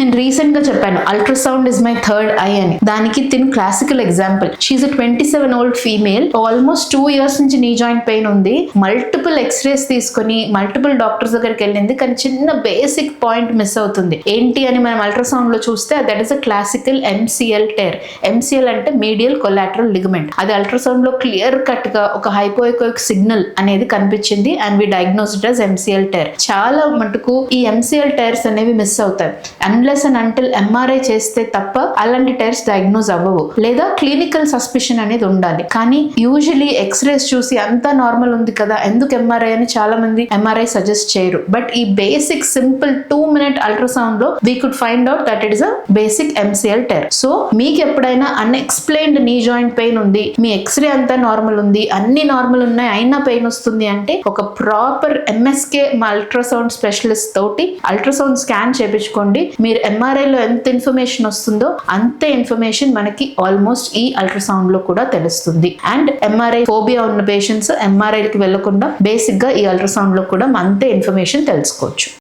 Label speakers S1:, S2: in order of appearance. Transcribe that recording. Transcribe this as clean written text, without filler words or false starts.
S1: నేను రీసెంట్ గా చెప్పాను ultrasound is my third eye అని. దానికి తిను classical example. She 27 old female, almost 2 years నుంచి నీ జాయింట్ పెయిన్ ఉంది. మల్టిపుల్ ఎక్స్రేస్ తీసుకుని మల్టిపుల్ డాక్టర్స్ దగ్గరికి వెళ్ళింది, కానీ చిన్న బేసిక్ పాయింట్ మిస్ అవుతుంది. ఏంటి అని మనం అల్ట్రాసౌండ్ లో చూస్తే that is a classical MCL tear. MCL అంటే మీడియల్ కొలాటరల్ లిగమెంట్. అది అల్ట్రాసౌండ్ లో క్లియర్ కట్ గా ఒక హైపోఎకోయిక్ సిగ్నల్ అనేది కనిపించింది and we diagnosed as MCL tear. చాలా మటుకు ఈ MCL టైర్స్ అనేవి మిస్ అవుతాయి. అన్లెస్ అండ్ అంటిల్ MRI చేస్తే తప్ప అలాంటి టైర్స్ డయాగ్నోజ్ అవ్వవు, లేదా క్లినికల్ సస్పిషన్ అనేది ఉండాలి. కానీ యూజువలీ ఎక్స్రేస్ చూసి అంతా నార్మల్ ఉంది కదా, ఎందుకు MRI అని చాలా మంది MRI సజెస్ట్ చేయరు. బట్ ఈ బేసిక్ సింపుల్ 2-minute అల్ట్రాసౌండ్ లో we could find out that it is a basic MCL tear. So మీకు ఎప్పుడైనా అన్ఎక్స్ప్లెయిన్డ్ నీ జాయింట్ పెయిన్ ఉంది, మీ ఎక్స్రే అంతా నార్మల్ ఉంది, అన్ని నార్మల్ ఉన్నాయి, అయినా పెయిన్ వస్తుంది అంటే ఒక ప్రాపర్ MSK అల్ట్రాసౌండ్ స్పెషలిస్ట్ తోటి అల్ట్రాసౌండ్ స్కాన్ చేయించుకోండి. మీరు MRI లో ఎంత ఇన్ఫర్మేషన్ వస్తుందో అంతే ఇన్ఫర్మేషన్ మనకి ఆల్మోస్ట్ ఈ అల్ట్రాసౌండ్ లో కూడా తెలుస్తుంది. అండ్ MRI ఫోబియా ఉన్న పేషెంట్స్ MRI కి వెళ్లకుండా బేసిక్ గా ఈ అల్ట్రాసౌండ్ లో కూడా అంతే ఇన్ఫర్మేషన్ తెలుసుకోవచ్చు.